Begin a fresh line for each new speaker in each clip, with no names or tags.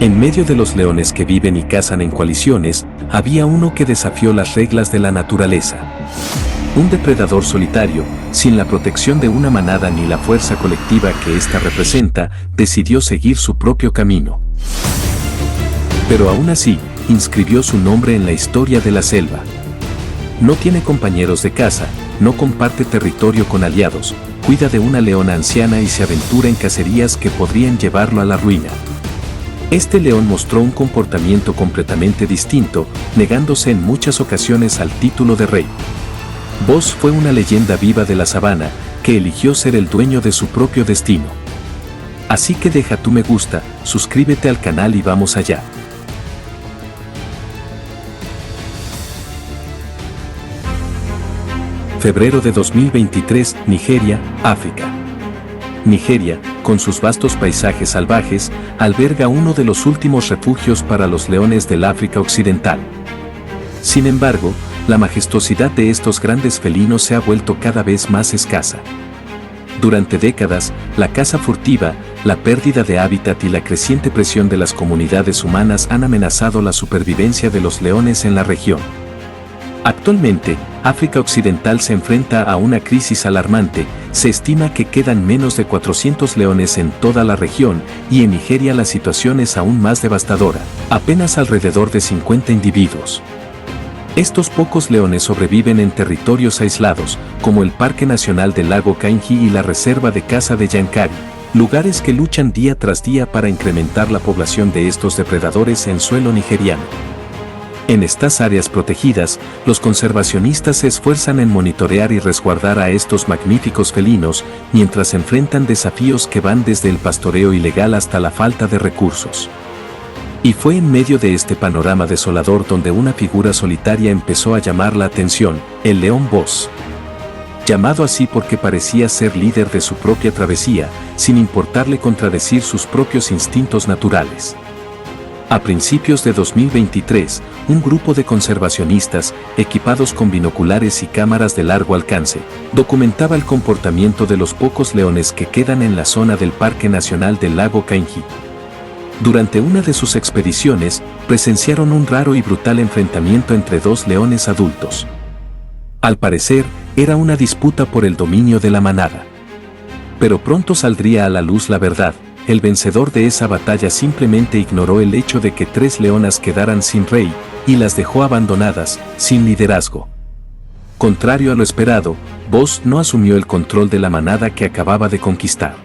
En medio de los leones que viven y cazan en coaliciones, había uno que desafió las reglas de la naturaleza. Un depredador solitario, sin la protección de una manada ni la fuerza colectiva que ésta representa, decidió seguir su propio camino. Pero aún así, inscribió su nombre en la historia de la selva. No tiene compañeros de caza, no comparte territorio con aliados, cuida de una leona anciana y se aventura en cacerías que podrían llevarlo a la ruina. Este león mostró un comportamiento completamente distinto, negándose en muchas ocasiones al título de rey. Boss fue una leyenda viva de la sabana, que eligió ser el dueño de su propio destino. Así que deja tu me gusta, suscríbete al canal y vamos allá. Febrero de 2023, Nigeria, África. Nigeria, con sus vastos paisajes salvajes, alberga uno de los últimos refugios para los leones del África Occidental. Sin embargo, la majestuosidad de estos grandes felinos se ha vuelto cada vez más escasa. Durante décadas, la caza furtiva, la pérdida de hábitat y la creciente presión de las comunidades humanas han amenazado la supervivencia de los leones en la región. Actualmente, África Occidental se enfrenta a una crisis alarmante. Se estima que quedan menos de 400 leones en toda la región, y en Nigeria la situación es aún más devastadora, apenas alrededor de 50 individuos. Estos pocos leones sobreviven en territorios aislados, como el Parque Nacional del Lago Kainji y la Reserva de Caza de Yankari, lugares que luchan día tras día para incrementar la población de estos depredadores en suelo nigeriano. En estas áreas protegidas, los conservacionistas se esfuerzan en monitorear y resguardar a estos magníficos felinos, mientras enfrentan desafíos que van desde el pastoreo ilegal hasta la falta de recursos. Y fue en medio de este panorama desolador donde una figura solitaria empezó a llamar la atención, el león Boss. Llamado así porque parecía ser líder de su propia travesía, sin importarle contradecir sus propios instintos naturales. A principios de 2023, un grupo de conservacionistas, equipados con binoculares y cámaras de largo alcance, documentaba el comportamiento de los pocos leones que quedan en la zona del Parque Nacional del Lago Kainji. Durante una de sus expediciones, presenciaron un raro y brutal enfrentamiento entre dos leones adultos. Al parecer, era una disputa por el dominio de la manada. Pero pronto saldría a la luz la verdad. El vencedor de esa batalla simplemente ignoró el hecho de que 3 leonas quedaran sin rey, y las dejó abandonadas, sin liderazgo. Contrario a lo esperado, Boss no asumió el control de la manada que acababa de conquistar.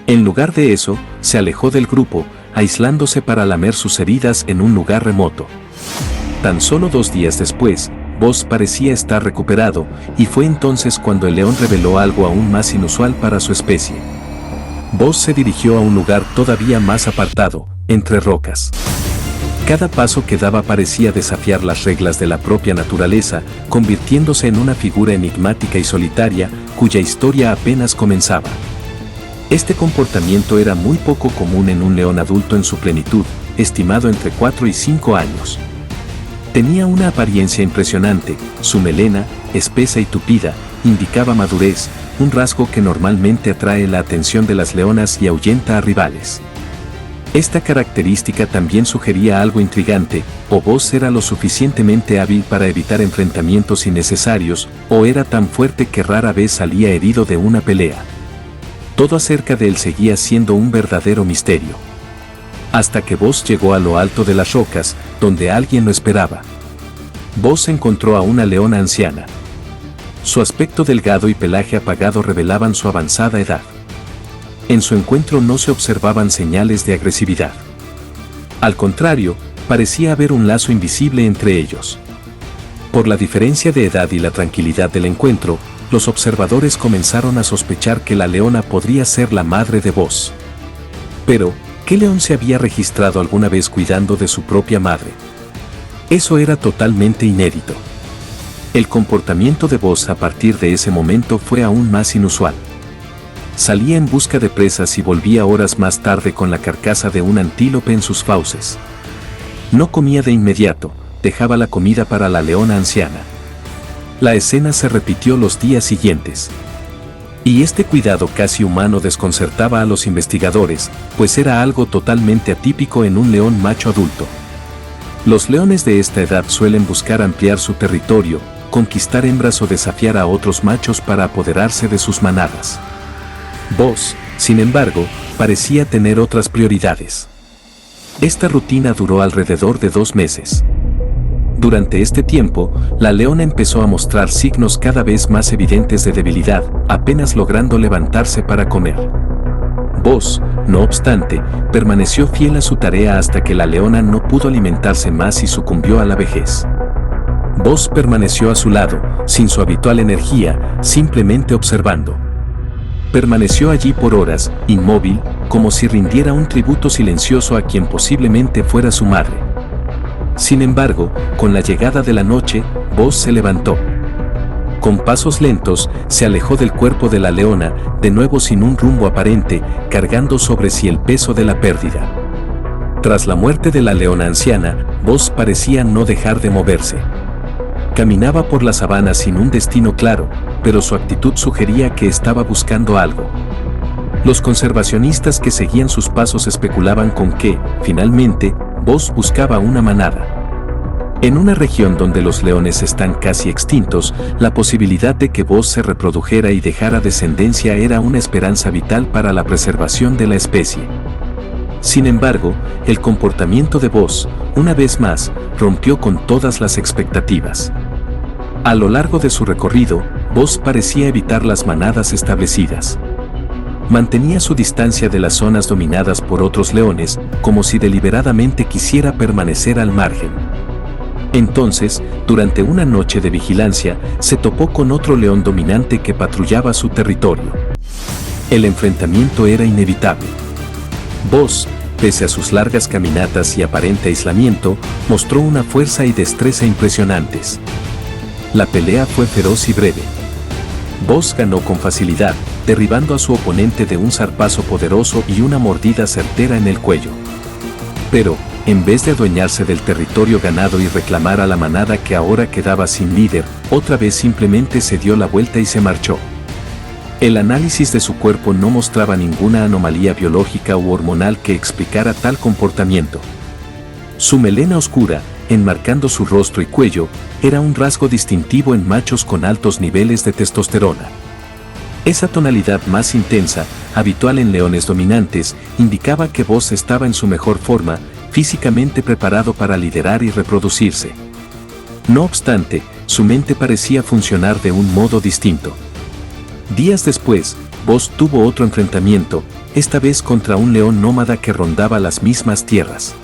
En lugar de eso, se alejó del grupo, aislándose para lamer sus heridas en un lugar remoto. Tan solo 2 días después, Boss parecía estar recuperado, y fue entonces cuando el león reveló algo aún más inusual para su especie. Boss se dirigió a un lugar todavía más apartado, entre rocas. Cada paso que daba parecía desafiar las reglas de la propia naturaleza, convirtiéndose en una figura enigmática y solitaria, cuya historia apenas comenzaba. Este comportamiento era muy poco común en un león adulto en su plenitud, estimado entre 4 y 5 años. Tenía una apariencia impresionante, su melena, espesa y tupida, indicaba madurez, un rasgo que normalmente atrae la atención de las leonas y ahuyenta a rivales. Esta característica también sugería algo intrigante: o Boss era lo suficientemente hábil para evitar enfrentamientos innecesarios, o era tan fuerte que rara vez salía herido de una pelea. Todo acerca de él seguía siendo un verdadero misterio. Hasta que Boss llegó a lo alto de las rocas, donde alguien lo esperaba. Boss encontró a una leona anciana. Su aspecto delgado y pelaje apagado revelaban su avanzada edad. En su encuentro no se observaban señales de agresividad. Al contrario, parecía haber un lazo invisible entre ellos. Por la diferencia de edad y la tranquilidad del encuentro, los observadores comenzaron a sospechar que la leona podría ser la madre de Boss. Pero, ¿qué león se había registrado alguna vez cuidando de su propia madre? Eso era totalmente inédito. El comportamiento de Boss a partir de ese momento fue aún más inusual. Salía en busca de presas y volvía horas más tarde con la carcasa de un antílope en sus fauces. No comía de inmediato, dejaba la comida para la leona anciana. La escena se repitió los días siguientes. Y este cuidado casi humano desconcertaba a los investigadores, pues era algo totalmente atípico en un león macho adulto. Los leones de esta edad suelen buscar ampliar su territorio, conquistar hembras o desafiar a otros machos para apoderarse de sus manadas. Buzz, sin embargo, parecía tener otras prioridades. Esta rutina duró alrededor de 2 meses. Durante este tiempo, la leona empezó a mostrar signos cada vez más evidentes de debilidad, apenas logrando levantarse para comer. Buzz, no obstante, permaneció fiel a su tarea hasta que la leona no pudo alimentarse más y sucumbió a la vejez. Buzz permaneció a su lado, sin su habitual energía, simplemente observando. Permaneció allí por horas, inmóvil, como si rindiera un tributo silencioso a quien posiblemente fuera su madre. Sin embargo, con la llegada de la noche, Buzz se levantó. Con pasos lentos, se alejó del cuerpo de la leona, de nuevo sin un rumbo aparente, cargando sobre sí el peso de la pérdida. Tras la muerte de la leona anciana, Buzz parecía no dejar de moverse. Caminaba por la sabana sin un destino claro, pero su actitud sugería que estaba buscando algo. Los conservacionistas que seguían sus pasos especulaban con que, finalmente, Buzz buscaba una manada. En una región donde los leones están casi extintos, la posibilidad de que Buzz se reprodujera y dejara descendencia era una esperanza vital para la preservación de la especie. Sin embargo, el comportamiento de Buzz, una vez más, rompió con todas las expectativas. A lo largo de su recorrido, Buzz parecía evitar las manadas establecidas. Mantenía su distancia de las zonas dominadas por otros leones, como si deliberadamente quisiera permanecer al margen. Entonces, durante una noche de vigilancia, se topó con otro león dominante que patrullaba su territorio. El enfrentamiento era inevitable. Buzz, pese a sus largas caminatas y aparente aislamiento, mostró una fuerza y destreza impresionantes. La pelea fue feroz y breve. Buzz ganó con facilidad, derribando a su oponente de un zarpazo poderoso y una mordida certera en el cuello. Pero, en vez de adueñarse del territorio ganado y reclamar a la manada que ahora quedaba sin líder, otra vez simplemente se dio la vuelta y se marchó. El análisis de su cuerpo no mostraba ninguna anomalía biológica u hormonal que explicara tal comportamiento. Su melena oscura, enmarcando su rostro y cuello, era un rasgo distintivo en machos con altos niveles de testosterona. Esa tonalidad más intensa, habitual en leones dominantes, indicaba que Buzz estaba en su mejor forma, físicamente preparado para liderar y reproducirse. No obstante, su mente parecía funcionar de un modo distinto. Días después, Buzz tuvo otro enfrentamiento, esta vez contra un león nómada que rondaba las mismas tierras.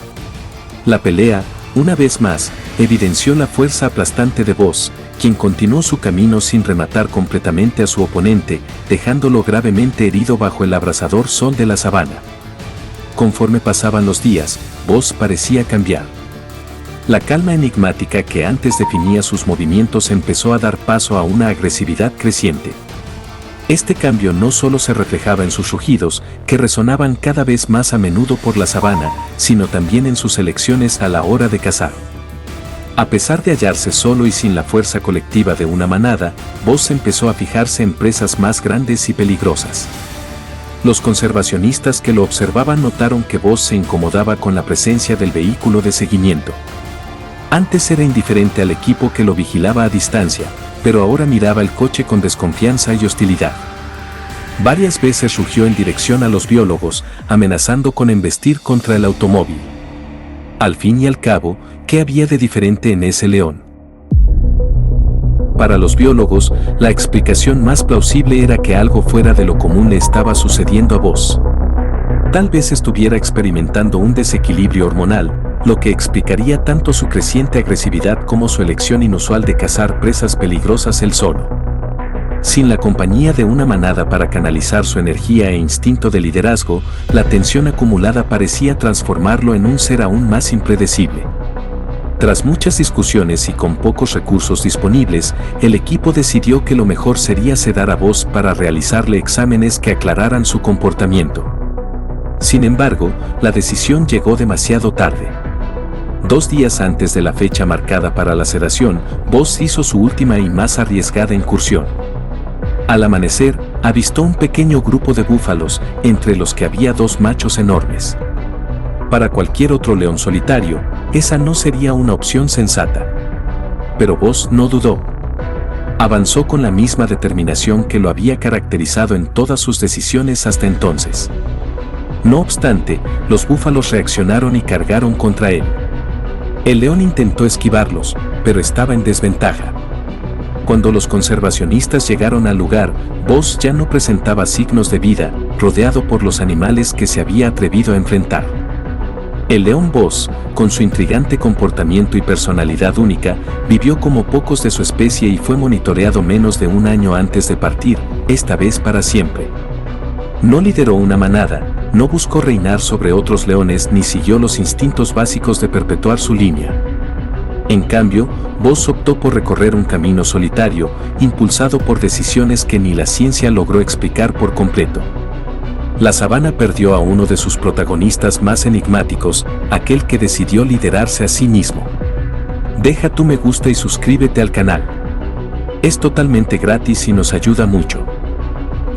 La pelea, una vez más, evidenció la fuerza aplastante de Buzz, quien continuó su camino sin rematar completamente a su oponente, dejándolo gravemente herido bajo el abrasador sol de la sabana. Conforme pasaban los días, Buzz parecía cambiar. La calma enigmática que antes definía sus movimientos empezó a dar paso a una agresividad creciente. Este cambio no solo se reflejaba en sus rugidos, que resonaban cada vez más a menudo por la sabana, sino también en sus elecciones a la hora de cazar. A pesar de hallarse solo y sin la fuerza colectiva de una manada, Buzz empezó a fijarse en presas más grandes y peligrosas. Los conservacionistas que lo observaban notaron que Buzz se incomodaba con la presencia del vehículo de seguimiento. Antes era indiferente al equipo que lo vigilaba a distancia, pero ahora miraba el coche con desconfianza y hostilidad. Varias veces rugió en dirección a los biólogos, amenazando con embestir contra el automóvil. Al fin y al cabo, ¿qué había de diferente en ese león? Para los biólogos, la explicación más plausible era que algo fuera de lo común le estaba sucediendo a Buzz. Tal vez estuviera experimentando un desequilibrio hormonal, lo que explicaría tanto su creciente agresividad como su elección inusual de cazar presas peligrosas él solo. Sin la compañía de una manada para canalizar su energía e instinto de liderazgo, la tensión acumulada parecía transformarlo en un ser aún más impredecible. Tras muchas discusiones y con pocos recursos disponibles, el equipo decidió que lo mejor sería sedar a Buzz para realizarle exámenes que aclararan su comportamiento. Sin embargo, la decisión llegó demasiado tarde. 2 días antes de la fecha marcada para la sedación, Buzz hizo su última y más arriesgada incursión. Al amanecer, avistó un pequeño grupo de búfalos, entre los que había 2 machos enormes. Para cualquier otro león solitario, esa no sería una opción sensata. Pero Buzz no dudó. Avanzó con la misma determinación que lo había caracterizado en todas sus decisiones hasta entonces. No obstante, los búfalos reaccionaron y cargaron contra él. El león intentó esquivarlos, pero estaba en desventaja. Cuando los conservacionistas llegaron al lugar, Buzz ya no presentaba signos de vida, rodeado por los animales que se había atrevido a enfrentar. El león Buzz, con su intrigante comportamiento y personalidad única, vivió como pocos de su especie y fue monitoreado menos de un año antes de partir, esta vez para siempre. No lideró una manada, no buscó reinar sobre otros leones ni siguió los instintos básicos de perpetuar su línea. En cambio, Buzz optó por recorrer un camino solitario, impulsado por decisiones que ni la ciencia logró explicar por completo. La sabana perdió a uno de sus protagonistas más enigmáticos, aquel que decidió liderarse a sí mismo. Deja tu me gusta y suscríbete al canal. Es totalmente gratis y nos ayuda mucho.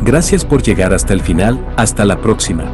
Gracias por llegar hasta el final, hasta la próxima.